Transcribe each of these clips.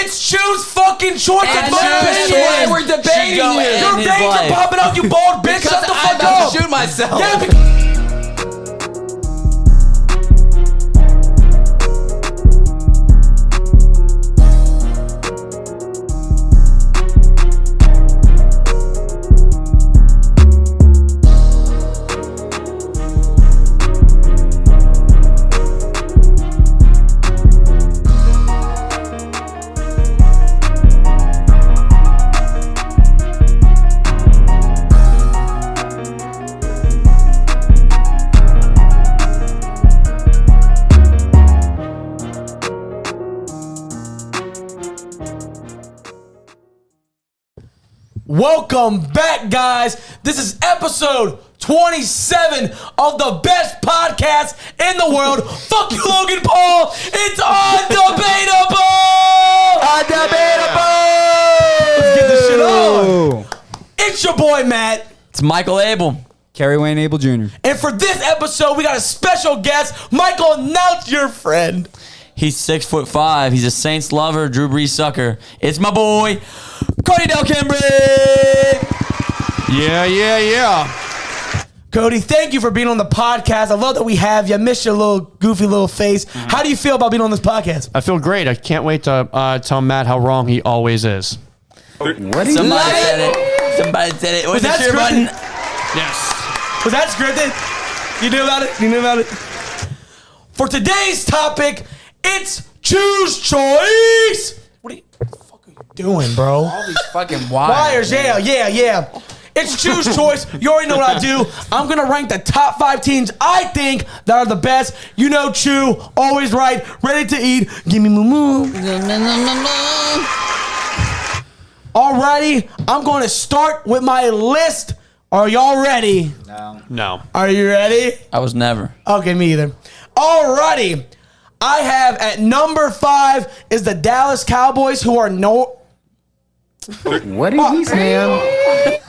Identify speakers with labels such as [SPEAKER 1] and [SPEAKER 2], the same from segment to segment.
[SPEAKER 1] It's Chew's fucking choice.
[SPEAKER 2] And that's why we're debating here.
[SPEAKER 1] Your veins are popping out, you bald bitch. Shut the fuck up.
[SPEAKER 2] I'm about to shoot myself.
[SPEAKER 1] Yeah, welcome back, guys. This is episode 27 of the best podcast in the world. Fuck you, Logan Paul. It's Undebatable. Let's get this shit on. It's your boy, Matt.
[SPEAKER 2] It's Michael Abel.
[SPEAKER 3] Kerry Wayne Abel Jr.
[SPEAKER 1] And for this episode, we got a special guest. Michael, announce your friend.
[SPEAKER 2] He's 6'5". He's a Saints lover, Drew Brees sucker. It's my boy, Cody Del Cambre.
[SPEAKER 4] Yeah.
[SPEAKER 1] Cody, thank you for being on the podcast. I love that we have you. I miss your little goofy little face. How do you feel about being on this podcast?
[SPEAKER 4] I feel great. I can't wait to tell Matt how wrong he always is.
[SPEAKER 2] Somebody said it.
[SPEAKER 1] Was that scripted?
[SPEAKER 4] Yes.
[SPEAKER 1] Was that scripted? You knew about it? For today's topic, it's Choose Choice. What are you doing, bro?
[SPEAKER 2] All these fucking
[SPEAKER 1] Wires, yeah. It's Choose Choice. You already know what I do. I'm going to rank the top 5 teams I think that are the best. You know Chew, always right, ready to eat. Give me moo. Alrighty, I'm going to start with my list. Are y'all ready?
[SPEAKER 4] No.
[SPEAKER 1] Are you ready?
[SPEAKER 2] I was never.
[SPEAKER 1] Okay, me either. Alrighty. I have at number 5 is the Dallas Cowboys, who are
[SPEAKER 3] What did he say?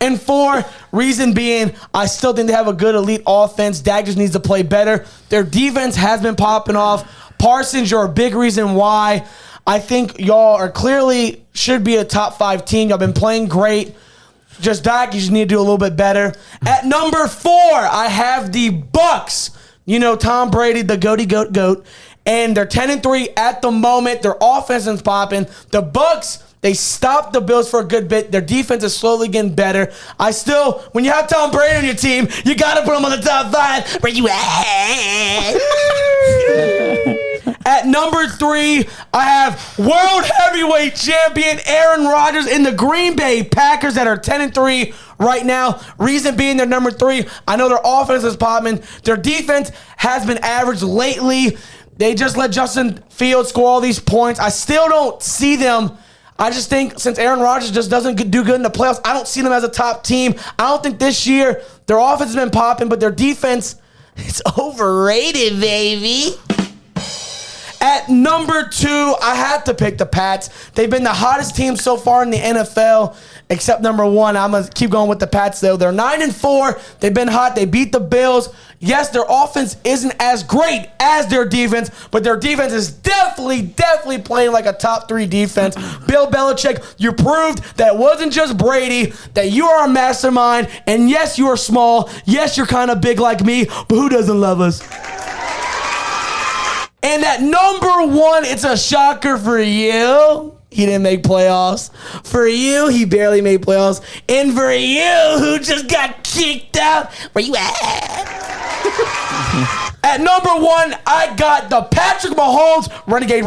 [SPEAKER 1] 9-4. Reason being, I still think they have a good elite offense. Dak just needs to play better. Their defense has been popping off. Parsons, you're a big reason why. I think y'all are clearly should be a top 5 team. Y'all been playing great. Just Dak, you just need to do a little bit better. At number 4, I have the Bucks. You know, Tom Brady, the goat. And they're 10-3 at the moment. Their offense is popping. The Bucks, they stopped the Bills for a good bit. Their defense is slowly getting better. When you have Tom Brady on your team, you got to put him on the top 5. Where you at? At number 3, I have World Heavyweight Champion Aaron Rodgers in the Green Bay Packers that are 10-3 right now. Reason being they're number 3. I know their offense is popping. Their defense has been average lately. They just let Justin Fields score all these points. I still don't see them. I just think since Aaron Rodgers just doesn't do good in the playoffs, I don't see them as a top team. I don't think this year their offense has been popping, but their defense is overrated, baby. At number 2, I have to pick the Pats. They've been the hottest team so far in the NFL, except number 1. I'm going to keep going with the Pats, though. They're 9-4. They've been hot. They beat the Bills. Yes, their offense isn't as great as their defense, but their defense is definitely playing like a top 3 defense. Bill Belichick, you proved that it wasn't just Brady, that you are a mastermind, and yes, you are small. Yes, you're kind of big like me, but who doesn't love us? And at number 1, it's a shocker for you. He didn't make playoffs. For you, he barely made playoffs. And for you, who just got kicked out, where you at? At number 1, I got the Patrick Mahomes, renegade.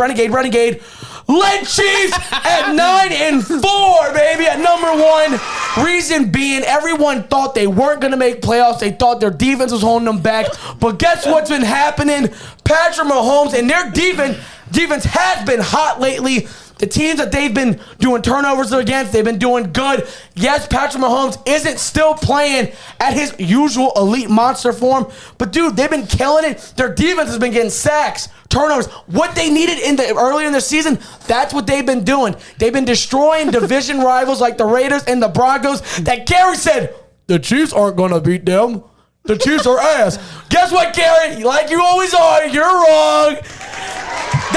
[SPEAKER 1] Led Chiefs at 9-4, baby, at number 1. Reason being, everyone thought they weren't going to make playoffs. They thought their defense was holding them back. But guess what's been happening? Patrick Mahomes and their defense has been hot lately. The teams that they've been doing turnovers against, they've been doing good. Yes, Patrick Mahomes isn't still playing at his usual elite monster form, but dude, they've been killing it. Their defense has been getting sacks, turnovers. What they needed earlier in the season, that's what they've been doing. They've been destroying division rivals like the Raiders and the Broncos that Gary said, the Chiefs aren't going to beat them. The Chiefs are ass. Guess what, Gary? Like you always are, you're wrong.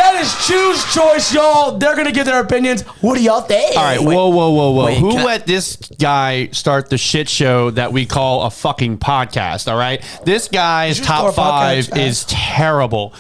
[SPEAKER 1] That is choose choice, y'all. They're going to give their opinions. What do y'all think?
[SPEAKER 4] All right, whoa.
[SPEAKER 2] Wait,
[SPEAKER 4] Who
[SPEAKER 2] can I-
[SPEAKER 4] let this guy start the shit show that we call a fucking podcast, all right? This guy's
[SPEAKER 1] just call
[SPEAKER 4] top
[SPEAKER 1] our podcast
[SPEAKER 4] five is terrible.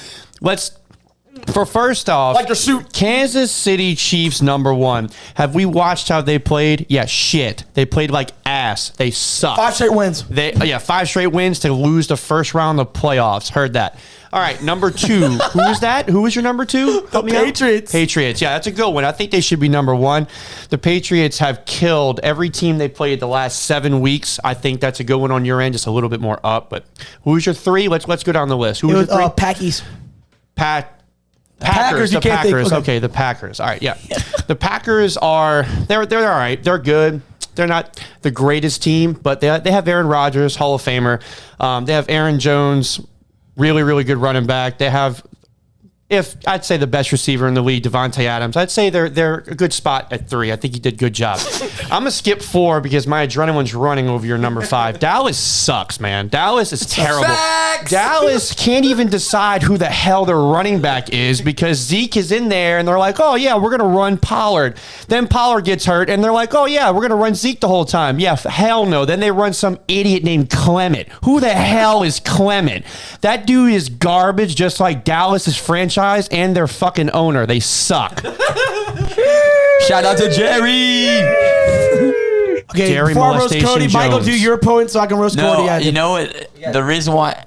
[SPEAKER 4] First off,
[SPEAKER 1] Like your suit.
[SPEAKER 4] Kansas City Chiefs #1. Have we watched how they played? Yeah, shit. They played like ass. They suck.
[SPEAKER 1] 5 straight wins.
[SPEAKER 4] 5 straight wins to lose the first round of playoffs. Heard that. All right, number 2. Who is that? Who is your number 2? Help me out.
[SPEAKER 1] Patriots.
[SPEAKER 4] Patriots. Yeah, that's a good one. I think they should be number 1. The Patriots have killed every team they played the last 7 weeks. I think that's a good one on your end, just a little bit more up. But who's your 3? Let's go down the list. Who's
[SPEAKER 1] It
[SPEAKER 4] your
[SPEAKER 1] was
[SPEAKER 4] 3?
[SPEAKER 1] Packies.
[SPEAKER 4] Packers.
[SPEAKER 1] you
[SPEAKER 4] The
[SPEAKER 1] can't think-
[SPEAKER 4] Packers.
[SPEAKER 1] okay.
[SPEAKER 4] Okay, the Packers. All right, yeah. The Packers are they're all right. They're good. They're not the greatest team, but they have Aaron Rodgers, Hall of Famer. They have Aaron Jones, really, really good running back. They have, if I'd say the best receiver in the league, Devontae Adams. I'd say they're a good spot at 3. I think he did a good job. I'm gonna skip 4 because my adrenaline's running over your number 5. Dallas sucks, man. Dallas is terrible.
[SPEAKER 2] Facts.
[SPEAKER 4] Dallas can't even decide who the hell their running back is because Zeke is in there and they're like, oh yeah, we're gonna run Pollard. Then Pollard gets hurt and they're like, oh yeah, we're gonna run Zeke the whole time. Yeah, hell no. Then they run some idiot named Clement. Who the hell is Clement? That dude is garbage, just like Dallas's franchise and their fucking owner. They suck.
[SPEAKER 2] Shout out to Jerry.
[SPEAKER 1] Okay,
[SPEAKER 4] Jerry
[SPEAKER 1] before I roast
[SPEAKER 4] Molestation
[SPEAKER 1] Cody, Michael,
[SPEAKER 4] Jones.
[SPEAKER 1] do your point so I can roast Cody.
[SPEAKER 2] No, you know what? The reason why.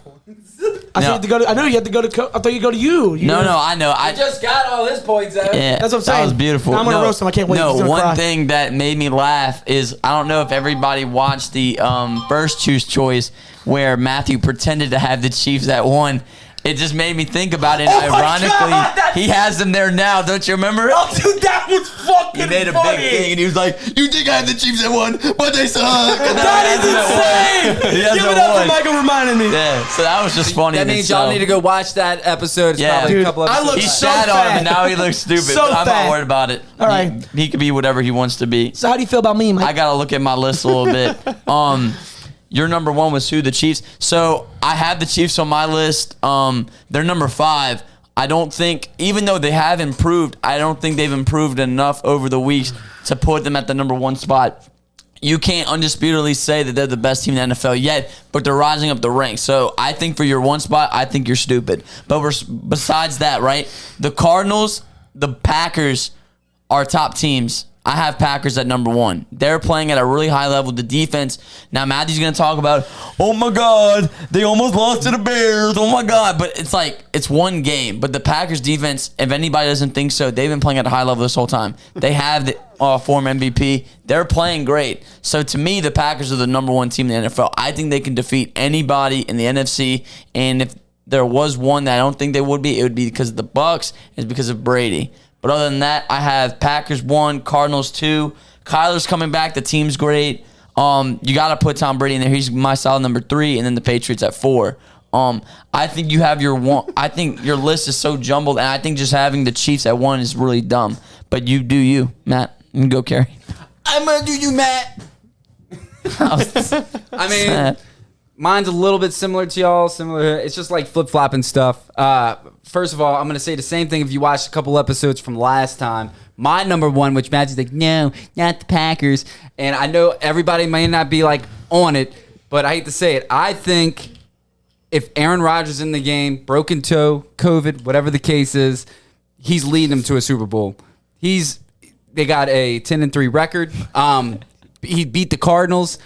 [SPEAKER 1] I said you had to go to. I know you had to go to. I thought you go to you.
[SPEAKER 2] No, I know. I
[SPEAKER 5] just got all his points out.
[SPEAKER 2] Yeah,
[SPEAKER 1] That's what I'm
[SPEAKER 2] That
[SPEAKER 1] saying.
[SPEAKER 2] was beautiful.
[SPEAKER 1] Now I'm gonna roast him. I can't wait.
[SPEAKER 2] No,
[SPEAKER 1] He's gonna
[SPEAKER 2] one
[SPEAKER 1] cry.
[SPEAKER 2] thing that made me laugh is I don't know if everybody watched the first choose choice where Matthew pretended to have the Chiefs at 1. It just made me think about it.
[SPEAKER 1] Oh my
[SPEAKER 2] Ironically,
[SPEAKER 1] God, that's-
[SPEAKER 2] he has them there now. Don't you remember?
[SPEAKER 1] Oh, dude, that was fucking
[SPEAKER 2] He made a
[SPEAKER 1] funny.
[SPEAKER 2] big thing, and he was like, "You think I have the Chiefs at 1, but they suck." And now
[SPEAKER 1] That
[SPEAKER 2] he
[SPEAKER 1] is
[SPEAKER 2] has them at 1.
[SPEAKER 1] insane.
[SPEAKER 2] He has
[SPEAKER 1] Give
[SPEAKER 2] them
[SPEAKER 1] it
[SPEAKER 2] at
[SPEAKER 1] up for
[SPEAKER 2] 1.
[SPEAKER 1] Michael reminding me.
[SPEAKER 2] Yeah, so that was just funny.
[SPEAKER 5] That
[SPEAKER 2] in
[SPEAKER 5] means y'all
[SPEAKER 2] itself.
[SPEAKER 5] need to go watch that episode. It's
[SPEAKER 2] Yeah.
[SPEAKER 5] probably
[SPEAKER 1] Dude,
[SPEAKER 5] a couple
[SPEAKER 1] I
[SPEAKER 5] episodes.
[SPEAKER 1] look
[SPEAKER 2] He
[SPEAKER 5] back.
[SPEAKER 1] so
[SPEAKER 2] sat on him,
[SPEAKER 1] fat.
[SPEAKER 2] and now he looks stupid.
[SPEAKER 1] So
[SPEAKER 2] but I'm
[SPEAKER 1] fat.
[SPEAKER 2] not worried about it.
[SPEAKER 1] All right.
[SPEAKER 2] He could be whatever he wants to be.
[SPEAKER 1] So how do you feel about me, Mike?
[SPEAKER 2] I gotta look at my list a little bit. Your number 1 was who? The Chiefs. So I have the Chiefs on my list. They're number 5. I don't think, even though they have improved, I don't think they've improved enough over the weeks to put them at the number 1 spot. You can't undisputedly say that they're the best team in the NFL yet, but they're rising up the ranks. So I think for your 1 spot, I think you're stupid. But besides that, right, the Cardinals, the Packers are top teams. I have Packers at number 1. They're playing at a really high level. The defense. Now, Matthew's going to talk about, oh, my God, they almost lost to the Bears. Oh, my God. But it's like, it's one game. But the Packers defense, if anybody doesn't think so, they've been playing at a high level this whole time. They have the former MVP. They're playing great. So, to me, the Packers are the number 1 team in the NFL. I think they can defeat anybody in the NFC. And if there was one that I don't think they would be, it would be because of the Bucs and because of Brady. But other than that, I have Packers 1, Cardinals 2. Kyler's coming back. The team's great. You got to put Tom Brady in there. He's my solid number 3, and then the Patriots at 4. I think you have your 1. I think your list is so jumbled, and I think just having the Chiefs at 1 is really dumb. But you do you, Matt. You can go, Carrie.
[SPEAKER 5] I'm gonna do you, Matt. I mean, mine's a little bit similar to y'all. Similar. It's just like flip flopping stuff. First of all, I'm gonna say the same thing. If you watched a couple episodes from last time, my number 1, which Matthew's like, no, not the Packers, and I know everybody may not be like on it, but I hate to say it. I think if Aaron Rodgers is in the game, broken toe, COVID, whatever the case is, he's leading them to a Super Bowl. They got a 10-3 record. He beat the Cardinals.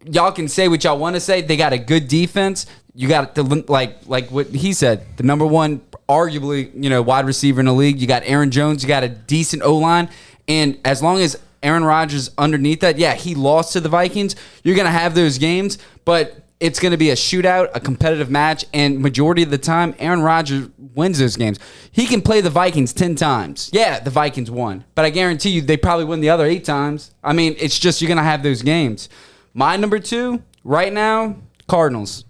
[SPEAKER 5] Y'all can say what y'all want to say. They got a good defense. You got the like what he said, the number 1, arguably, wide receiver in the league. You got Aaron Jones. You got a decent O-line, and as long as Aaron Rodgers underneath that, yeah, he lost to the Vikings. You're gonna have those games, but it's gonna be a shootout, a competitive match, and majority of the time, Aaron Rodgers wins those games. He can play the Vikings 10 times. Yeah, the Vikings won, but I guarantee you they probably win the other 8 times. I mean, it's just you're gonna have those games. My number 2 right now, Cardinals.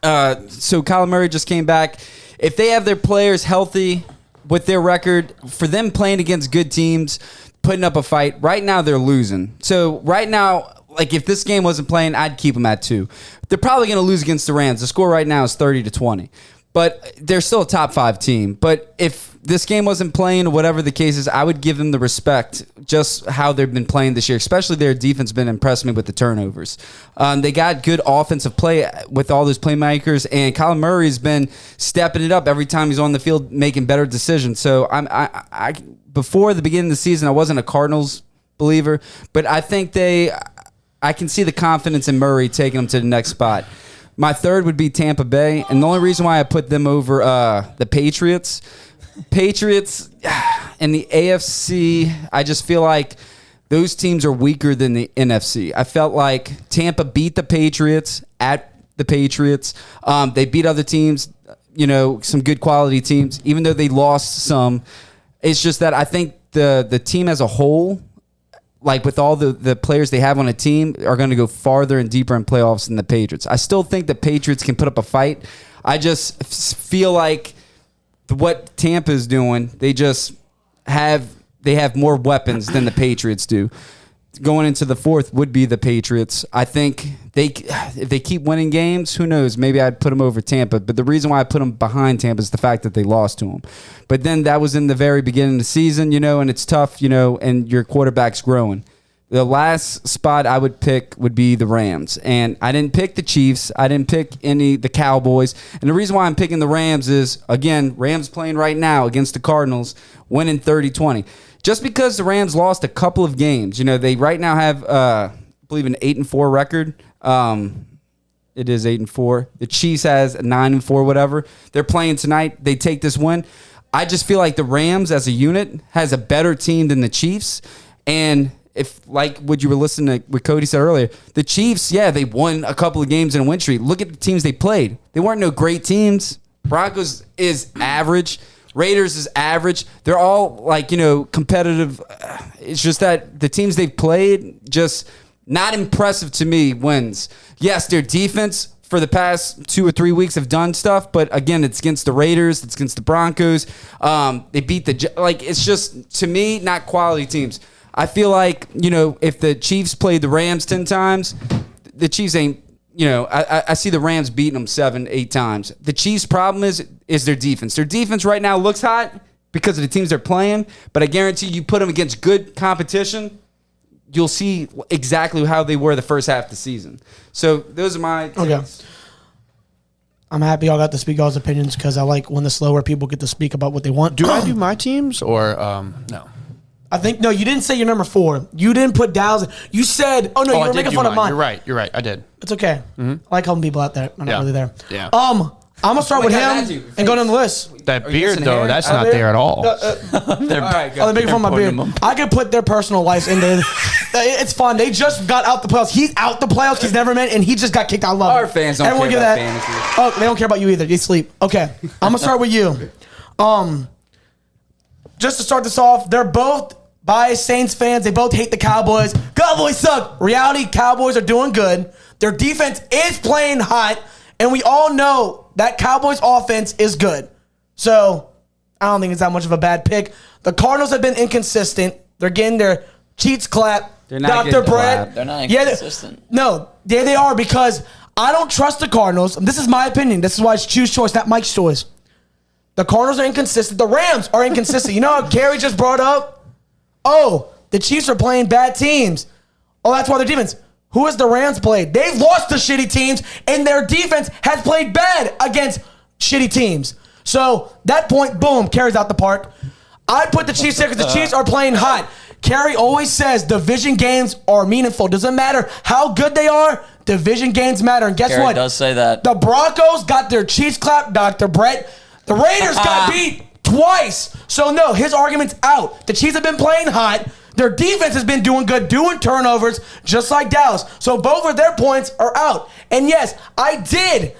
[SPEAKER 5] So Kyler Murray just came back. If they have their players healthy with their record, for them playing against good teams, putting up a fight, right now they're losing. So right now, like if this game wasn't playing, I'd keep them at 2. They're probably going to lose against the Rams. The score right now is 30-20. But they're still a top 5 team. But if this game wasn't playing, whatever the case is, I would give them the respect just how they've been playing this year. Especially their defense been impressing me with the turnovers. They got good offensive play with all those playmakers, and Kyler Murray's been stepping it up every time he's on the field, making better decisions. So I before the beginning of the season, I wasn't a Cardinals believer, but I think I can see the confidence in Murray taking them to the next spot. My third would be Tampa Bay, and the only reason why I put them over the Patriots in the AFC, I just feel like those teams are weaker than the NFC. I felt like Tampa beat the Patriots at the Patriots. They beat other teams, some good quality teams, even though they lost some. It's just that I think the team as a whole, like with all the players they have on a team, are going to go farther and deeper in playoffs than the Patriots. I still think the Patriots can put up a fight. I just feel like what Tampa is doing, they have more weapons than the Patriots do. Going into the fourth would be the Patriots. I think if they keep winning games, who knows? Maybe I'd put them over Tampa. But the reason why I put them behind Tampa is the fact that they lost to them. But then that was in the very beginning of the season, and it's tough, and your quarterback's growing. The last spot I would pick would be the Rams. And I didn't pick the Chiefs. I didn't pick the Cowboys. And the reason why I'm picking the Rams is, again, Rams playing right now against the Cardinals, winning 30-20. Just because the Rams lost a couple of games, they right now have, I believe, an 8-4 record. It is 8-4. The Chiefs has a 9-4, whatever. They're playing tonight. They take this win. I just feel like the Rams as a unit has a better team than the Chiefs. And if, like what you were listening to what Cody said earlier, the Chiefs, they won a couple of games in a win streak. Look at the teams they played. They weren't no great teams. Broncos is average. Raiders is average. They're all competitive. It's just that the teams they've played, just not impressive to me wins. Yes, their defense for the past 2 or 3 weeks have done stuff, but again, it's against the Raiders, it's against the Broncos. They beat it's just, to me, not quality teams. I feel like, if the Chiefs played the Rams 10 times, the Chiefs ain't, I see the Rams beating them 7-8 times. The Chiefs' problem is their defense. Their defense right now looks hot because of the teams they're playing, but I guarantee you put them against good competition, you'll see exactly how they were the first half of the season. So those are my takes.
[SPEAKER 1] Okay. I'm happy y'all got to speak y'all's opinions because I like when the slower people get to speak about what they want.
[SPEAKER 4] Do I do my teams or no?
[SPEAKER 1] I think, no, you didn't say your number 4. You didn't put Dallas. You said, you were making fun of mine.
[SPEAKER 4] You're right. I did.
[SPEAKER 1] It's okay. I like helping people out there. I'm not really there.
[SPEAKER 4] Yeah.
[SPEAKER 1] I'm going to start with him and go down the list.
[SPEAKER 4] That beard, though, that's not there at all.
[SPEAKER 5] All right,
[SPEAKER 1] They're making fun of my beard. I could put their personal lives in there. It's fun. They just got out the playoffs. He's out the playoffs. He's never been, and he just got kicked out. I love
[SPEAKER 5] Our fans don't care about fantasy.
[SPEAKER 1] Oh, they don't care about you either. They sleep. Okay. I'm going to start with you. Just to start this off, they're both biased Saints fans. They both hate the Cowboys. Cowboys suck. Reality, Cowboys are doing good. Their defense is playing hot, and we all know that Cowboys offense is good. So I don't think it's that much of a bad pick. The Cardinals have been inconsistent. They're getting their cheeks clapped.
[SPEAKER 5] They're not
[SPEAKER 1] Dr.
[SPEAKER 5] getting
[SPEAKER 1] Brett.
[SPEAKER 5] clapped.
[SPEAKER 2] They're not inconsistent.
[SPEAKER 1] No, there they are because I don't trust the Cardinals. This is my opinion. This is why it's Choose choice, not Mike's choice. The Cardinals are inconsistent. The Rams are inconsistent. You know how Kerry just brought up? Oh, the Chiefs are playing bad teams. Oh, that's why their defense. Who has the Rams played? They've lost to shitty teams, and their defense has played bad against shitty teams. So that point, boom, Kerry's out the park. I put the Chiefs there because the Chiefs are playing hot. Kerry always says division games are meaningful. Doesn't matter how good they are, division games matter. And guess
[SPEAKER 2] Kerry
[SPEAKER 1] what?
[SPEAKER 2] does say that.
[SPEAKER 1] The Broncos got their cheeks clapped, Dr. Brett. The Raiders got beat twice. So, no, his argument's out. The Chiefs have been playing hot. Their defense has been doing good, doing turnovers, just like Dallas. So, both of their points are out. And, yes, I did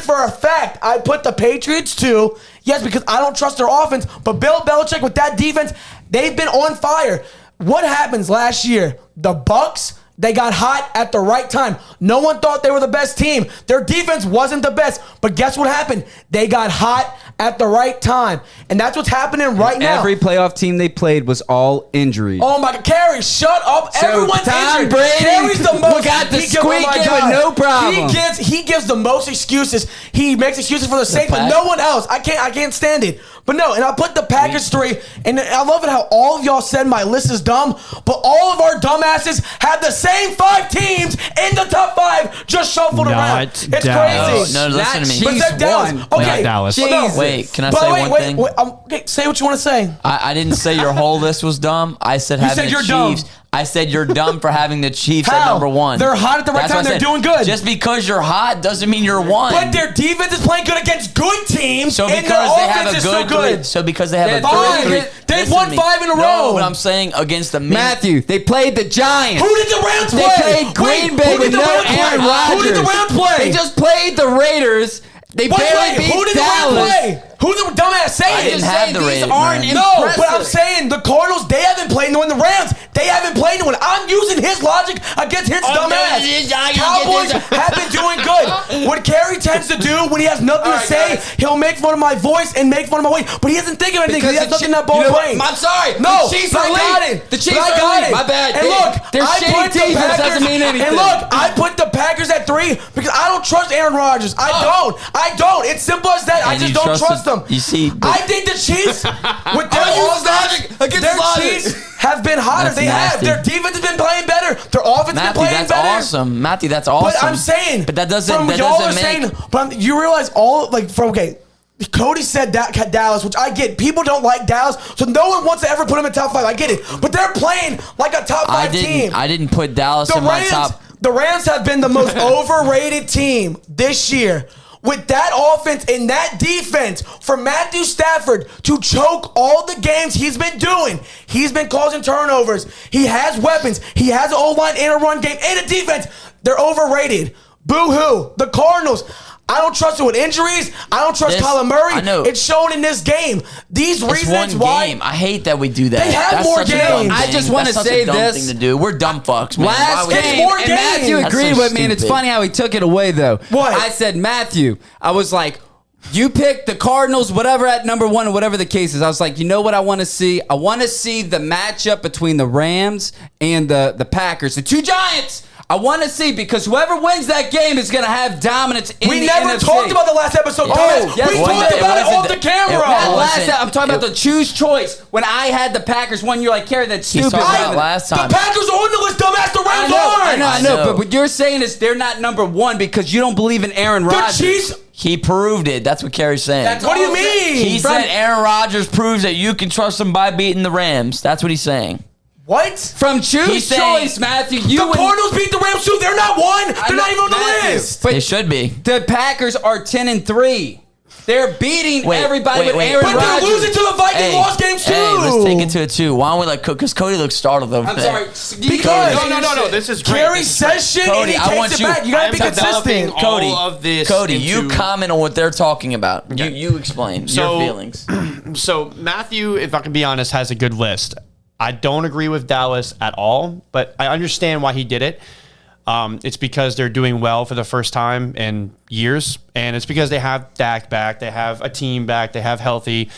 [SPEAKER 1] for a fact. I put the Patriots, too. Yes, because I don't trust their offense. But Bill Belichick, with that defense, they've been on fire. What happens last year? The Bucs, they got hot at the right time. No one thought they were the best team. Their defense wasn't the best. But guess what happened? They got hot at the right time. And that's what's happening right now.
[SPEAKER 5] Every playoff team they played was all injuries.
[SPEAKER 1] Oh, my God. Kerry, shut up.
[SPEAKER 5] So
[SPEAKER 1] Everyone's
[SPEAKER 5] Tom
[SPEAKER 1] injured.
[SPEAKER 5] Brady
[SPEAKER 1] Kerry's the most.
[SPEAKER 5] got the
[SPEAKER 1] he gives-
[SPEAKER 5] squeak in with no problem.
[SPEAKER 1] He gives the most excuses. He makes excuses for the Saints, but no one else. I can't stand it. But no, and I put the Packers 3, and I love it how all of y'all said my list is dumb, but all of our dumbasses have the same 5 teams in the top 5, just shuffled around. It's crazy.
[SPEAKER 2] No, listen to me.
[SPEAKER 1] But it's Dallas. Okay.
[SPEAKER 4] Not Dallas.
[SPEAKER 1] Well, no.
[SPEAKER 2] Wait, can I say one thing?
[SPEAKER 1] Okay, say what you want to say.
[SPEAKER 2] I didn't say your whole list was dumb. I said having
[SPEAKER 1] said
[SPEAKER 2] the
[SPEAKER 1] you're
[SPEAKER 2] Chiefs.
[SPEAKER 1] dumb.
[SPEAKER 2] I said you're dumb for having the Chiefs at
[SPEAKER 1] How?
[SPEAKER 2] number 1.
[SPEAKER 1] They're hot at the right
[SPEAKER 2] That's
[SPEAKER 1] time.
[SPEAKER 2] what I
[SPEAKER 1] They're
[SPEAKER 2] said.
[SPEAKER 1] doing good.
[SPEAKER 2] Just because you're hot doesn't mean you're 1.
[SPEAKER 1] But their defense is playing good against good teams,
[SPEAKER 2] So
[SPEAKER 1] and
[SPEAKER 2] because
[SPEAKER 1] their
[SPEAKER 2] they have
[SPEAKER 1] offense
[SPEAKER 2] a
[SPEAKER 1] is so
[SPEAKER 2] good
[SPEAKER 1] good.
[SPEAKER 2] So because they have a
[SPEAKER 1] Fine.
[SPEAKER 2] good
[SPEAKER 1] They've won 5 in a row.
[SPEAKER 2] No, but I'm saying against the
[SPEAKER 5] Matthew, they played the Giants.
[SPEAKER 1] Who did the Rams
[SPEAKER 5] They
[SPEAKER 1] play?
[SPEAKER 5] played Green Bay
[SPEAKER 1] who
[SPEAKER 5] with
[SPEAKER 1] did the
[SPEAKER 5] no
[SPEAKER 1] Rams play?
[SPEAKER 5] Aaron Rodgers.
[SPEAKER 1] Who did the Rams play?
[SPEAKER 5] They just played the Raiders. They barely beat
[SPEAKER 1] who did the
[SPEAKER 5] Dallas.
[SPEAKER 1] Rams play? Who the dumbass say
[SPEAKER 2] I
[SPEAKER 1] it?
[SPEAKER 2] didn't have the
[SPEAKER 5] these
[SPEAKER 2] Raiders,
[SPEAKER 5] aren't
[SPEAKER 2] man.
[SPEAKER 1] No,
[SPEAKER 5] impressive.
[SPEAKER 1] but I'm saying the Cardinals, they haven't played no one. The Rams, they haven't played no one. I'm using his logic against his dumbass. Cowboys have been doing good. What Kerry tends to do when he has nothing to say, he'll make fun of my voice and make fun of my weight. But he doesn't think of anything because he has nothing in that ball playing.
[SPEAKER 5] I'm sorry.
[SPEAKER 1] No,
[SPEAKER 5] the Chiefs
[SPEAKER 1] but
[SPEAKER 5] are
[SPEAKER 1] I got
[SPEAKER 5] elite.
[SPEAKER 1] it.
[SPEAKER 5] The Chiefs
[SPEAKER 1] But I
[SPEAKER 5] are
[SPEAKER 1] got
[SPEAKER 5] elite.
[SPEAKER 1] it.
[SPEAKER 5] My bad.
[SPEAKER 1] And look,
[SPEAKER 5] their
[SPEAKER 1] I
[SPEAKER 5] shitty
[SPEAKER 1] put the
[SPEAKER 5] defense
[SPEAKER 1] Packers,
[SPEAKER 5] doesn't mean anything.
[SPEAKER 1] And look, I put the Packers at 3 because I don't trust Aaron Rodgers. I don't. It's simple as that. I
[SPEAKER 2] And
[SPEAKER 1] just
[SPEAKER 2] you
[SPEAKER 1] don't trust
[SPEAKER 2] him.
[SPEAKER 1] them.
[SPEAKER 2] You see,
[SPEAKER 1] I think the Chiefs, with their
[SPEAKER 5] use
[SPEAKER 1] offense,
[SPEAKER 5] logic against
[SPEAKER 1] their
[SPEAKER 5] logic.
[SPEAKER 1] Chiefs have been hotter.
[SPEAKER 2] That's
[SPEAKER 1] They have.
[SPEAKER 2] nasty.
[SPEAKER 1] Their defense has been playing better. Their offense has been
[SPEAKER 2] Matthew,
[SPEAKER 1] playing
[SPEAKER 2] that's
[SPEAKER 1] better.
[SPEAKER 2] awesome. Matthew, that's awesome.
[SPEAKER 1] But I'm saying,
[SPEAKER 2] but that doesn't.
[SPEAKER 1] From
[SPEAKER 2] That
[SPEAKER 1] y'all
[SPEAKER 2] doesn't
[SPEAKER 1] are
[SPEAKER 2] make.
[SPEAKER 1] saying, but you realize all like from Cody said that Dallas, which I get. People don't like Dallas, so no one wants to ever put them in top 5. I get it, but they're playing like a top 5 team.
[SPEAKER 2] I didn't put Dallas in my top.
[SPEAKER 1] The Rams have been the most overrated team this year. With that offense and that defense, for Matthew Stafford to choke all the games he's been doing, he's been causing turnovers. He has weapons. He has an O-line and a run game and a defense. They're overrated. Boo-hoo. The Cardinals, I don't trust it with injuries. I don't trust Kyler Murray.
[SPEAKER 2] I know.
[SPEAKER 1] It's shown in this game. These
[SPEAKER 2] It's
[SPEAKER 1] reasons
[SPEAKER 2] one
[SPEAKER 1] why.
[SPEAKER 2] game. I hate that we do that.
[SPEAKER 1] They have
[SPEAKER 2] That's
[SPEAKER 1] more
[SPEAKER 2] such a dumb
[SPEAKER 1] games.
[SPEAKER 5] I
[SPEAKER 2] thing.
[SPEAKER 5] just wanna
[SPEAKER 2] That's such
[SPEAKER 5] say
[SPEAKER 2] a dumb
[SPEAKER 5] this.
[SPEAKER 2] thing to do. We're dumb fucks, man. Why
[SPEAKER 5] Last
[SPEAKER 2] would we-
[SPEAKER 5] game,
[SPEAKER 1] more
[SPEAKER 5] and
[SPEAKER 1] games.
[SPEAKER 5] Matthew
[SPEAKER 2] That's
[SPEAKER 5] agreed
[SPEAKER 2] so
[SPEAKER 5] with me, and it's
[SPEAKER 2] stupid.
[SPEAKER 5] funny how he took it away, though.
[SPEAKER 1] What?
[SPEAKER 5] I said, Matthew, I was like, you picked the Cardinals, whatever, at number 1, or whatever the case is. I was like, you know what I want to see? I want to see the matchup between the Rams and the Packers, the 2 Giants. I want to see, because whoever wins that game is going to have dominance in
[SPEAKER 1] We
[SPEAKER 5] the
[SPEAKER 1] never
[SPEAKER 5] NFC.
[SPEAKER 1] talked about the last episode, dumbass.
[SPEAKER 5] yes,
[SPEAKER 1] we
[SPEAKER 5] we
[SPEAKER 1] talked
[SPEAKER 5] did.
[SPEAKER 1] about it
[SPEAKER 2] It wasn't
[SPEAKER 1] off the
[SPEAKER 2] the-
[SPEAKER 1] camera.
[SPEAKER 2] it
[SPEAKER 5] Not
[SPEAKER 2] wasn't-
[SPEAKER 5] last time. I'm talking about the choose choice. When I had the Packers one, you're like, Kerry, that's
[SPEAKER 2] He's
[SPEAKER 5] stupid.
[SPEAKER 2] talking about last time.
[SPEAKER 1] The Packers are on the list, dumbass. The Rams aren't.
[SPEAKER 5] I know.
[SPEAKER 2] I know.
[SPEAKER 5] But what you're saying is they're not number 1 because you don't believe in Aaron
[SPEAKER 1] The
[SPEAKER 5] Rodgers.
[SPEAKER 1] Chiefs.
[SPEAKER 2] He proved it. That's what Kerry's saying.
[SPEAKER 1] What do you mean?
[SPEAKER 2] He said Aaron Rodgers proves that you can trust him by beating the Rams. That's what he's saying.
[SPEAKER 1] What?
[SPEAKER 5] From choose
[SPEAKER 2] He's saying-
[SPEAKER 5] choice, Matthew.
[SPEAKER 1] The Cardinals beat the Rams too. They're not 1. They're not even on the
[SPEAKER 5] Matthew,
[SPEAKER 1] list.
[SPEAKER 5] But
[SPEAKER 2] They should be.
[SPEAKER 5] the Packers are 10-3. They're beating
[SPEAKER 2] Wait,
[SPEAKER 5] everybody
[SPEAKER 2] wait,
[SPEAKER 5] with
[SPEAKER 2] wait.
[SPEAKER 5] Aaron
[SPEAKER 1] But
[SPEAKER 5] Rodgers.
[SPEAKER 1] they're losing to the Vikings lost games too.
[SPEAKER 2] Hey, let's take it to a 2. Why don't we let because Cody looks startled over
[SPEAKER 5] I'm
[SPEAKER 2] there.
[SPEAKER 5] sorry.
[SPEAKER 1] Because-
[SPEAKER 4] No. This is great.
[SPEAKER 1] Kerry
[SPEAKER 4] This is great.
[SPEAKER 1] says shit
[SPEAKER 2] Cody,
[SPEAKER 1] and
[SPEAKER 2] I
[SPEAKER 1] he
[SPEAKER 2] want
[SPEAKER 1] takes it
[SPEAKER 2] you-
[SPEAKER 1] back. You gotta be
[SPEAKER 4] I'm developing
[SPEAKER 1] consistent.
[SPEAKER 4] all
[SPEAKER 2] Cody,
[SPEAKER 4] of this
[SPEAKER 2] Cody, you
[SPEAKER 4] into-
[SPEAKER 2] comment on what they're talking about.
[SPEAKER 4] Okay.
[SPEAKER 2] You explain
[SPEAKER 4] So-
[SPEAKER 2] your feelings.
[SPEAKER 4] So Matthew, if I can be honest, has a good list. I don't agree with Dallas at all, but I understand why he did it. It's because they're doing well for the first time in years, and it's because they have Dak back, they have a team back, they have healthy.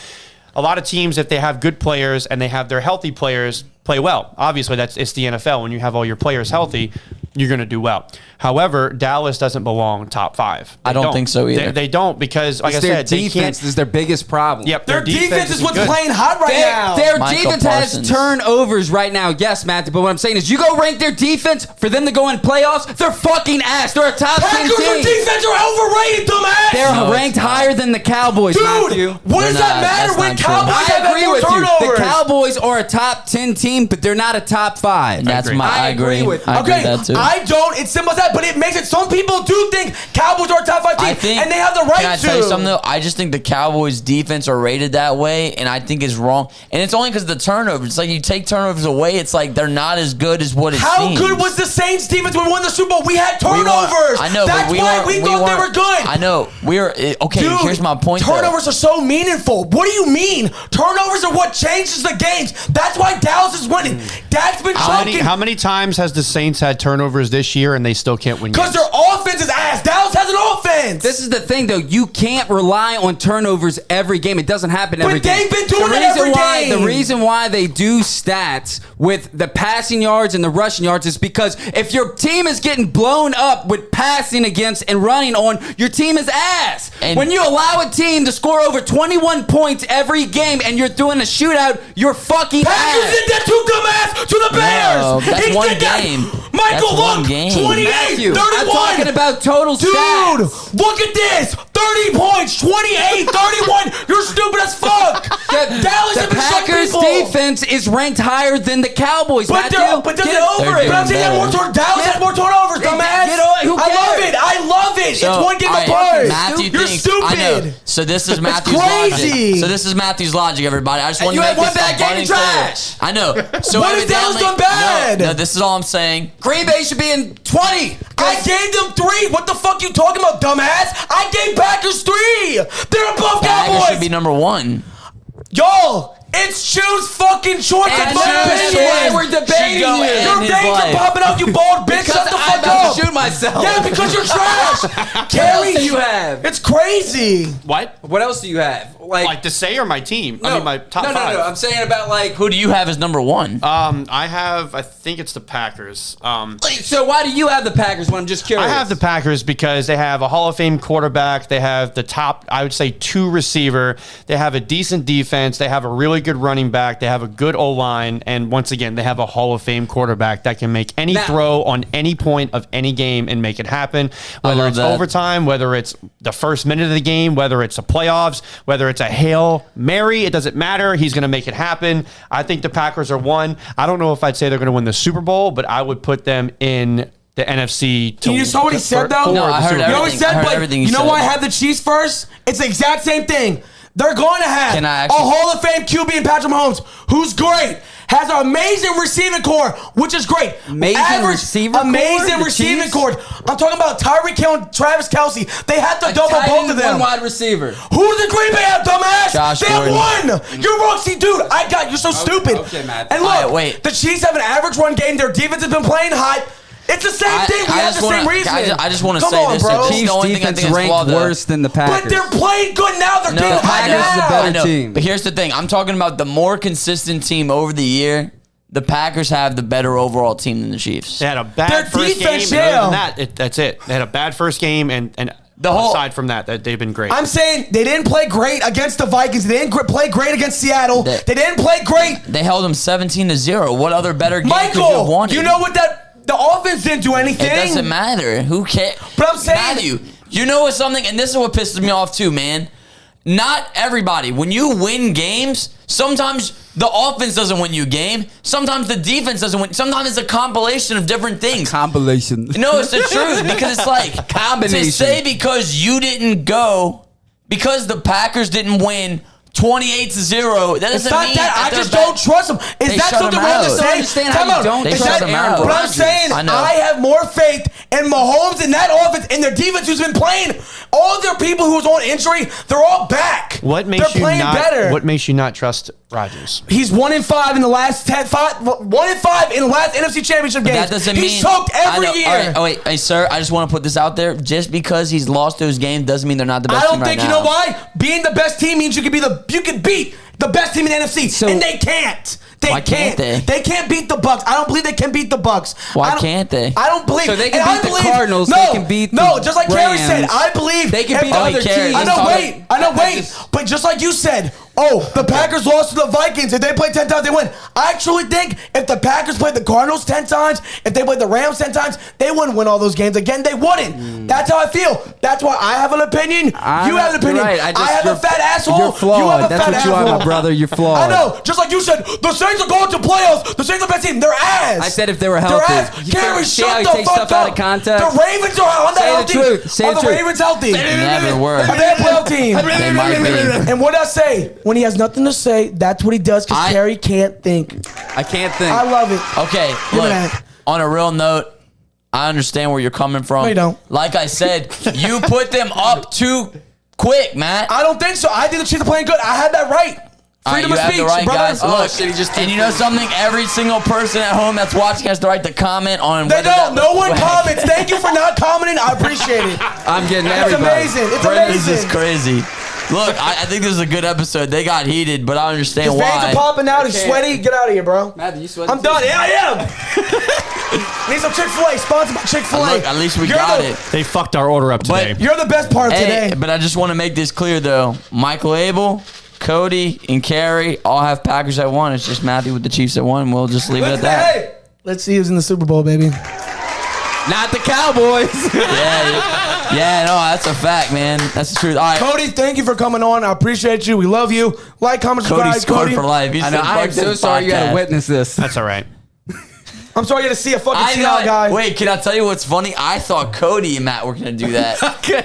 [SPEAKER 4] A lot of teams, if they have good players and they have their healthy players, play well. Obviously, it's the NFL. When you have all your players healthy, you're going to do well. However, Dallas doesn't belong top 5.
[SPEAKER 2] I don't think so either.
[SPEAKER 4] They don't because, like I
[SPEAKER 5] their
[SPEAKER 4] said, they
[SPEAKER 5] defense
[SPEAKER 4] can't.
[SPEAKER 5] is their biggest problem.
[SPEAKER 4] Yep,
[SPEAKER 1] Their defense is
[SPEAKER 4] isn't
[SPEAKER 1] what's
[SPEAKER 4] good.
[SPEAKER 1] playing hot right now.
[SPEAKER 5] Their
[SPEAKER 2] Michael
[SPEAKER 5] defense
[SPEAKER 2] Parsons.
[SPEAKER 5] has turnovers right now, yes, Matthew. But what I'm saying is, you go rank their defense for them to go in playoffs. They're fucking ass. They're a top 10
[SPEAKER 1] Packers'
[SPEAKER 5] team.
[SPEAKER 1] defense are overrated, dumbass.
[SPEAKER 5] They're
[SPEAKER 2] No, it's
[SPEAKER 5] ranked
[SPEAKER 2] not.
[SPEAKER 5] higher than the Cowboys, Matthew.
[SPEAKER 1] Dude, what does
[SPEAKER 2] They're
[SPEAKER 1] that
[SPEAKER 2] not.
[SPEAKER 1] matter
[SPEAKER 2] That's
[SPEAKER 1] when
[SPEAKER 2] not true.
[SPEAKER 1] Cowboys
[SPEAKER 5] I
[SPEAKER 1] have
[SPEAKER 5] agree
[SPEAKER 1] more
[SPEAKER 5] with you.
[SPEAKER 1] turnovers?
[SPEAKER 5] The Cowboys are a top 10 team, but they're not a top 5.
[SPEAKER 2] That's
[SPEAKER 4] agree.
[SPEAKER 2] I agree.
[SPEAKER 5] with you.
[SPEAKER 2] I agree
[SPEAKER 1] Okay,
[SPEAKER 2] with that too.
[SPEAKER 1] I don't. It's simple as that, but it makes it. Some people do think Cowboys are a top 5 team,
[SPEAKER 2] I think,
[SPEAKER 1] and they have the right
[SPEAKER 2] can I
[SPEAKER 1] to.
[SPEAKER 2] tell you something though? I just think the Cowboys' defense are rated that way, and I think it's wrong. And it's only because of the turnovers. It's like you take turnovers away, it's like they're not as good as what it
[SPEAKER 1] How
[SPEAKER 2] seems.
[SPEAKER 1] good was the Saints defense when we won the Super Bowl? We had
[SPEAKER 2] We weren't-
[SPEAKER 1] turnovers.
[SPEAKER 2] I know,
[SPEAKER 1] That's
[SPEAKER 2] but we
[SPEAKER 1] why
[SPEAKER 2] weren't-
[SPEAKER 1] we thought they
[SPEAKER 2] weren't-
[SPEAKER 1] were good.
[SPEAKER 2] I know. We're okay.
[SPEAKER 1] Dude,
[SPEAKER 2] here's my point. though.
[SPEAKER 1] Turnovers are so meaningful. What do you mean? Turnovers are what changes the games. That's why Dallas is winning. Dak's been
[SPEAKER 4] How
[SPEAKER 1] choking.
[SPEAKER 4] many times has the Saints had turnovers turnovers this year, and they still can't win
[SPEAKER 1] Because
[SPEAKER 4] games.
[SPEAKER 1] their offense is ass. Dallas has an offense.
[SPEAKER 5] This is the thing, though. You can't rely on turnovers every game. It doesn't happen every game.
[SPEAKER 1] they've been doing it every game.
[SPEAKER 5] The reason why they do stats with the passing yards and the rushing yards is because if your team is getting blown up with passing against and running on, your team is ass.
[SPEAKER 2] And
[SPEAKER 5] when you allow a team to score over 21 points every game and you're doing a shootout, you're fucking
[SPEAKER 1] Packers
[SPEAKER 5] ass.
[SPEAKER 1] did that to dumbass to the Bears.
[SPEAKER 2] No, that's
[SPEAKER 1] He
[SPEAKER 2] one
[SPEAKER 1] did that.
[SPEAKER 2] game.
[SPEAKER 1] Michael,
[SPEAKER 2] That's one
[SPEAKER 1] look,
[SPEAKER 2] game.
[SPEAKER 1] 28,
[SPEAKER 5] Matthew,
[SPEAKER 1] 31.
[SPEAKER 5] I'm talking about total
[SPEAKER 1] Dude,
[SPEAKER 5] stats.
[SPEAKER 1] look at this. 30 points, 28, 31. You're stupid as fuck. Dallas
[SPEAKER 5] The
[SPEAKER 1] have been shutting
[SPEAKER 5] Packers
[SPEAKER 1] people.
[SPEAKER 5] defense is ranked higher than the Cowboys.
[SPEAKER 1] But
[SPEAKER 5] Matthew.
[SPEAKER 1] they're
[SPEAKER 5] Get
[SPEAKER 1] over
[SPEAKER 2] They're
[SPEAKER 1] it. But I'm saying
[SPEAKER 2] doing
[SPEAKER 1] more
[SPEAKER 2] better.
[SPEAKER 1] Dallas has more turnovers, dumbass.
[SPEAKER 5] Who
[SPEAKER 1] I love
[SPEAKER 5] cares?
[SPEAKER 1] it. I love it. It's one game
[SPEAKER 2] all right,
[SPEAKER 1] apart.
[SPEAKER 2] Matthew
[SPEAKER 1] You're
[SPEAKER 2] thinks,
[SPEAKER 1] stupid.
[SPEAKER 2] I know. So this is Matthew's
[SPEAKER 1] crazy.
[SPEAKER 2] logic. So this is Matthew's logic, everybody. I just want
[SPEAKER 5] you
[SPEAKER 2] to
[SPEAKER 5] had
[SPEAKER 2] make
[SPEAKER 5] one
[SPEAKER 2] this
[SPEAKER 5] bad game
[SPEAKER 2] abundantly
[SPEAKER 5] to
[SPEAKER 2] clear.
[SPEAKER 5] trash.
[SPEAKER 2] I know. So
[SPEAKER 1] What has Dallas
[SPEAKER 2] evidently-
[SPEAKER 1] done bad?
[SPEAKER 2] No, this is all I'm saying.
[SPEAKER 5] Green Bay should be in 20.
[SPEAKER 1] I gave them 3. What the fuck you talking about, dumbass? I gave Packers 3. They're above
[SPEAKER 2] Packers
[SPEAKER 1] Cowboys.
[SPEAKER 2] should be number 1.
[SPEAKER 1] Y'all, it's choose fucking choice.
[SPEAKER 5] And
[SPEAKER 1] in my
[SPEAKER 5] that's
[SPEAKER 1] opinion.
[SPEAKER 5] why we're debating
[SPEAKER 2] Should go
[SPEAKER 5] you.
[SPEAKER 2] in
[SPEAKER 1] Your
[SPEAKER 2] his
[SPEAKER 1] veins are
[SPEAKER 2] life.
[SPEAKER 1] popping out, you bald bitch. Shut the
[SPEAKER 5] I'm
[SPEAKER 1] fuck
[SPEAKER 5] about
[SPEAKER 1] up.
[SPEAKER 5] to shoot myself.
[SPEAKER 1] Yeah, because you're trash.
[SPEAKER 5] What
[SPEAKER 1] Carrie,
[SPEAKER 5] else do you have?
[SPEAKER 1] it's crazy.
[SPEAKER 4] What?
[SPEAKER 5] What else do you have?
[SPEAKER 4] Like to say or my team? I mean, my top five.
[SPEAKER 5] No. I'm saying about like.
[SPEAKER 2] Who do you have as number 1?
[SPEAKER 4] I think it's the Packers.
[SPEAKER 5] So why do you have the Packers? When I'm just curious.
[SPEAKER 4] I have the Packers because they have a Hall of Fame quarterback. They have the top, I would say, 2 receiver. They have a decent defense. They have a really good running back. They have a good O-line. And once again, they have a Hall of Fame quarterback that can make any
[SPEAKER 5] Now-
[SPEAKER 4] throw on any point of any game and make it happen. Whether
[SPEAKER 2] love
[SPEAKER 4] it's
[SPEAKER 2] that.
[SPEAKER 4] overtime, whether it's the first minute of the game, whether it's the playoffs, whether it's a Hail Mary, it doesn't matter. He's going to make it happen. I think the Packers are 1. I don't know if I'd say they're going to win the Super Bowl, but I would put them in the NFC.
[SPEAKER 1] You saw what he said, though?
[SPEAKER 2] No, I heard
[SPEAKER 1] You know what he
[SPEAKER 2] everything.
[SPEAKER 1] said?
[SPEAKER 2] I heard
[SPEAKER 1] But
[SPEAKER 2] everything
[SPEAKER 1] you
[SPEAKER 2] you
[SPEAKER 1] know
[SPEAKER 2] said.
[SPEAKER 1] why I have the Chiefs first? It's the exact same thing. They're going to have
[SPEAKER 2] Can I
[SPEAKER 1] a
[SPEAKER 2] actually-
[SPEAKER 1] Hall of Fame QB in Patrick Mahomes, who's great, has an amazing receiving core, which is great.
[SPEAKER 5] Amazing receiver core?
[SPEAKER 1] Amazing
[SPEAKER 5] The
[SPEAKER 1] receiving
[SPEAKER 5] Chiefs?
[SPEAKER 1] core. I'm talking about Tyreek Hill and Travis Kelce. They have to double both of them.
[SPEAKER 5] One wide receiver.
[SPEAKER 1] Who does the Green Bay have, dumbass?
[SPEAKER 2] Josh
[SPEAKER 1] they have
[SPEAKER 2] Gordon.
[SPEAKER 1] 1. You're wrong. See, dude, you're so stupid.
[SPEAKER 5] okay, Matt.
[SPEAKER 1] And look,
[SPEAKER 2] All right, wait.
[SPEAKER 1] the Chiefs have an average run game. Their defense has been playing hot. It's the same thing. We have the same reason.
[SPEAKER 2] I just want to
[SPEAKER 1] Come
[SPEAKER 2] say
[SPEAKER 1] on,
[SPEAKER 2] this.
[SPEAKER 1] bro.
[SPEAKER 2] This is
[SPEAKER 5] Chiefs
[SPEAKER 2] the only thing I
[SPEAKER 5] defense
[SPEAKER 2] think is flawed,
[SPEAKER 5] ranked
[SPEAKER 2] though.
[SPEAKER 5] worse than the Packers.
[SPEAKER 1] But they're playing good now. They're
[SPEAKER 2] No,
[SPEAKER 1] getting
[SPEAKER 2] the
[SPEAKER 1] hot
[SPEAKER 5] Packers is
[SPEAKER 1] now.
[SPEAKER 5] a better
[SPEAKER 2] I know.
[SPEAKER 5] team.
[SPEAKER 2] But here's the thing. I'm talking about the more consistent team over the year. The Packers have the better overall team than the Chiefs.
[SPEAKER 4] They had a
[SPEAKER 1] Their
[SPEAKER 4] bad first
[SPEAKER 1] defense,
[SPEAKER 4] game. And other than
[SPEAKER 1] yeah.
[SPEAKER 4] that, that's it. They had a bad first game, and
[SPEAKER 2] The whole-
[SPEAKER 4] aside from that, they've been great.
[SPEAKER 1] I'm saying they didn't play great against the Vikings. They didn't play great against Seattle.
[SPEAKER 2] They-
[SPEAKER 1] They didn't play great.
[SPEAKER 2] They held them 17-0. What other better game could you have
[SPEAKER 1] Michael,
[SPEAKER 2] wanted?
[SPEAKER 1] you know what the offense didn't do anything.
[SPEAKER 2] It doesn't matter. Who cares?
[SPEAKER 1] But I'm saying-
[SPEAKER 2] Matthew, you know what's something, and this is what pisses me off too, man. Not everybody. When you win games, sometimes the offense doesn't win you a game. Sometimes the defense doesn't win. Sometimes it's a compilation of different things.
[SPEAKER 5] Compilation.
[SPEAKER 2] No, it's the truth because it's like
[SPEAKER 5] Combination.
[SPEAKER 2] to say because you didn't go, because the Packers didn't win 28-0. That
[SPEAKER 1] It's
[SPEAKER 2] doesn't
[SPEAKER 1] not
[SPEAKER 2] mean
[SPEAKER 1] that. I
[SPEAKER 2] they're
[SPEAKER 1] just
[SPEAKER 2] bad.
[SPEAKER 1] don't trust them. Is
[SPEAKER 2] They
[SPEAKER 1] that
[SPEAKER 2] shut
[SPEAKER 1] something
[SPEAKER 2] him
[SPEAKER 1] we have to
[SPEAKER 2] out.
[SPEAKER 1] say?
[SPEAKER 5] I don't understand how
[SPEAKER 1] Time
[SPEAKER 5] you
[SPEAKER 1] out.
[SPEAKER 5] don't
[SPEAKER 2] They
[SPEAKER 1] Is
[SPEAKER 2] shut
[SPEAKER 1] that-
[SPEAKER 2] him out.
[SPEAKER 1] But I'm
[SPEAKER 5] Rodgers.
[SPEAKER 1] saying
[SPEAKER 2] I know.
[SPEAKER 1] I have more faith in Mahomes and that offense and their defense who's been playing. All their people who's on injury, they're all back.
[SPEAKER 4] What
[SPEAKER 1] they're
[SPEAKER 4] makes you
[SPEAKER 1] playing
[SPEAKER 4] not?
[SPEAKER 1] better.
[SPEAKER 4] What makes you not trust Rodgers?
[SPEAKER 1] He's 1-5 in the last 1-5 in the last NFC Championship
[SPEAKER 2] But
[SPEAKER 1] games.
[SPEAKER 2] that doesn't
[SPEAKER 1] He's
[SPEAKER 2] mean
[SPEAKER 1] choked
[SPEAKER 2] I
[SPEAKER 1] every
[SPEAKER 2] know-
[SPEAKER 1] year.
[SPEAKER 2] All right, oh wait, hey sir, I just want to put this out there. Just because he's lost those games doesn't mean they're not the best
[SPEAKER 1] I don't
[SPEAKER 2] team right
[SPEAKER 1] think
[SPEAKER 2] now.
[SPEAKER 1] you know why. Being the best team means you can beat the best team in the NFC,
[SPEAKER 5] So-
[SPEAKER 1] and they can't. They
[SPEAKER 2] Why can't they?
[SPEAKER 1] They can't beat the Bucks. I don't believe they can beat the Bucks.
[SPEAKER 2] Why
[SPEAKER 1] I don't-
[SPEAKER 2] can't they?
[SPEAKER 1] I don't believe.
[SPEAKER 5] So they can
[SPEAKER 1] and I
[SPEAKER 5] beat the
[SPEAKER 1] believe-
[SPEAKER 5] Cardinals,
[SPEAKER 1] No,
[SPEAKER 5] they can beat
[SPEAKER 1] no.
[SPEAKER 5] the
[SPEAKER 1] Just like Kerry said,
[SPEAKER 5] Rams.
[SPEAKER 1] I believe
[SPEAKER 5] They can
[SPEAKER 1] if
[SPEAKER 5] beat
[SPEAKER 1] the
[SPEAKER 2] Oh, he
[SPEAKER 5] other
[SPEAKER 2] cares.
[SPEAKER 5] teams.
[SPEAKER 1] I know.
[SPEAKER 2] He's
[SPEAKER 1] Wait. I know. Wait. But just like you said, the Packers lost to the Vikings. If they play 10 times, they win. I truly think if the Packers played the Cardinals 10 times, if they played the Rams 10 times, they wouldn't win all those games again. They wouldn't. That's how I feel. That's why I have an opinion. You have an opinion.
[SPEAKER 5] You're right.
[SPEAKER 1] I have a fat asshole.
[SPEAKER 5] You're flawed.
[SPEAKER 1] You have a
[SPEAKER 5] That's
[SPEAKER 1] fat
[SPEAKER 5] what you
[SPEAKER 1] asshole.
[SPEAKER 5] are, my brother. You're flawed.
[SPEAKER 1] I know. Just like you said, the Saints are going to playoffs. The Saints are the best team. They're ass.
[SPEAKER 5] I said if they were
[SPEAKER 1] They're
[SPEAKER 5] healthy.
[SPEAKER 1] ass.
[SPEAKER 5] You
[SPEAKER 1] Gary,
[SPEAKER 5] see how
[SPEAKER 1] shut
[SPEAKER 5] he
[SPEAKER 1] the
[SPEAKER 5] takes
[SPEAKER 1] fuck
[SPEAKER 5] stuff out
[SPEAKER 1] up.
[SPEAKER 5] of context?
[SPEAKER 1] The Ravens are
[SPEAKER 5] Say the
[SPEAKER 1] healthy.
[SPEAKER 5] truth. Say
[SPEAKER 1] Are
[SPEAKER 5] the
[SPEAKER 1] the
[SPEAKER 5] truth.
[SPEAKER 1] Ravens healthy?
[SPEAKER 2] Never were.
[SPEAKER 1] Are they a playoff team?
[SPEAKER 2] They might be.
[SPEAKER 1] And what I say, when he has nothing to say, that's what he does because
[SPEAKER 2] I-
[SPEAKER 1] Kerry can't think.
[SPEAKER 5] I can't think.
[SPEAKER 1] I love it.
[SPEAKER 2] Okay,
[SPEAKER 1] Give me
[SPEAKER 2] look,
[SPEAKER 1] that.
[SPEAKER 2] on a real note, I understand where you're coming from.
[SPEAKER 1] No, you don't.
[SPEAKER 2] Like I said, you put them up too quick, Matt.
[SPEAKER 1] I don't think so. I think the Chiefs are playing good. I had that right. Freedom
[SPEAKER 2] you
[SPEAKER 1] of
[SPEAKER 2] have
[SPEAKER 1] speech,
[SPEAKER 2] the right,
[SPEAKER 1] brother.
[SPEAKER 2] guys.
[SPEAKER 5] Oh,
[SPEAKER 2] Look,
[SPEAKER 5] shit, he just
[SPEAKER 2] and you know something? Every single person at home that's watching has the right to comment on.
[SPEAKER 1] They
[SPEAKER 2] whether
[SPEAKER 1] don't.
[SPEAKER 2] that
[SPEAKER 1] No
[SPEAKER 2] looks
[SPEAKER 1] one
[SPEAKER 2] whack.
[SPEAKER 1] comments. Thank you for not commenting. I appreciate it.
[SPEAKER 5] I'm getting
[SPEAKER 1] It's
[SPEAKER 5] everybody.
[SPEAKER 1] amazing. It's
[SPEAKER 2] This
[SPEAKER 1] amazing.
[SPEAKER 2] is crazy. Look, I think this is a good episode. They got heated, but I understand
[SPEAKER 1] His veins
[SPEAKER 2] why.
[SPEAKER 1] are popping out. He's sweaty. Get out of here, bro.
[SPEAKER 5] Matthew, you sweating?
[SPEAKER 1] I'm done. Yeah, I am. Need some Chick-fil-A. Sponsored by Chick-fil-A.
[SPEAKER 2] Look, at least we got it.
[SPEAKER 4] They fucked our order up today.
[SPEAKER 1] You're the best part
[SPEAKER 2] Hey,
[SPEAKER 1] today.
[SPEAKER 2] but I just want to make this clear, though. Michael Abel, Cody, and Carrie all have Packers at 1. It's just Matthew with the Chiefs at 1. We'll just leave it at that.
[SPEAKER 1] Hey, let's see who's in the Super Bowl, baby.
[SPEAKER 5] Not the Cowboys.
[SPEAKER 2] Yeah, no, that's a fact, man. That's the truth. All right,
[SPEAKER 1] Cody, thank you for coming on. I appreciate you. We love you. Like, comment,
[SPEAKER 2] Cody
[SPEAKER 1] subscribe.
[SPEAKER 2] scored
[SPEAKER 1] Cody.
[SPEAKER 2] for life. He's
[SPEAKER 5] I know.
[SPEAKER 2] the
[SPEAKER 5] I am so sorry you got to witness this.
[SPEAKER 4] That's all right.
[SPEAKER 1] I'm sorry you had to see a fucking
[SPEAKER 2] I
[SPEAKER 1] Seattle guy.
[SPEAKER 2] know. Wait, can I tell you what's funny? I thought Cody and Matt were gonna do that.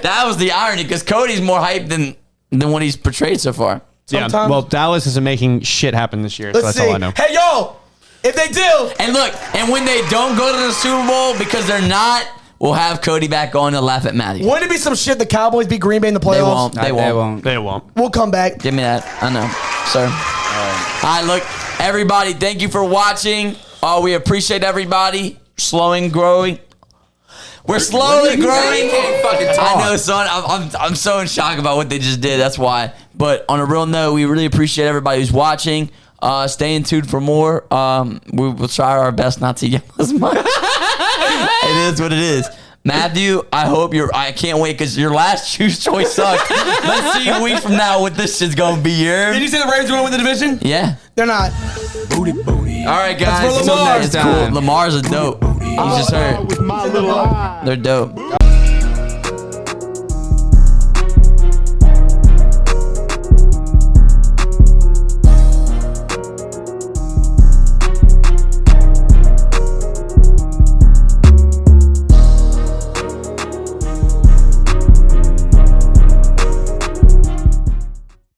[SPEAKER 2] That was the irony, because Cody's more hyped than what he's portrayed so far.
[SPEAKER 4] Yeah.
[SPEAKER 1] Sometimes-
[SPEAKER 4] Well, Dallas isn't making shit happen this year, so
[SPEAKER 1] Let's
[SPEAKER 4] that's
[SPEAKER 1] see.
[SPEAKER 4] all I know.
[SPEAKER 1] Hey, y'all. If they do,
[SPEAKER 2] And look, and when they don't go to the Super Bowl because they're not, we'll have Cody back on to laugh at Matthew.
[SPEAKER 1] wouldn't it be some shit the Cowboys beat Green Bay in the playoffs?
[SPEAKER 2] They won't. They
[SPEAKER 5] They
[SPEAKER 2] won't.
[SPEAKER 4] They won't.
[SPEAKER 1] We'll come back.
[SPEAKER 2] Give me that. I know, sir. All right, look, everybody, thank you for watching. We appreciate everybody. Slowing, growing. We're slowly growing.
[SPEAKER 5] can't fucking talk.
[SPEAKER 2] I know, son. I'm so in shock about what they just did. That's why. But on a real note, we really appreciate everybody who's watching. Stay tuned for more. We will try our best not to yell as much. It is what it is. Matthew, I can't wait, because your last choice sucked. Let's see a week from now what this shit's gonna be.
[SPEAKER 1] Did you say the Ravens are going to win the division?
[SPEAKER 2] Yeah.
[SPEAKER 1] They're not.
[SPEAKER 5] All right, guys.
[SPEAKER 1] for
[SPEAKER 5] Until
[SPEAKER 1] Lamar.
[SPEAKER 5] next
[SPEAKER 2] It's cool.
[SPEAKER 5] time.
[SPEAKER 2] Lamar's a dope. He's just hurt.
[SPEAKER 3] With my little eye.
[SPEAKER 2] They're dope.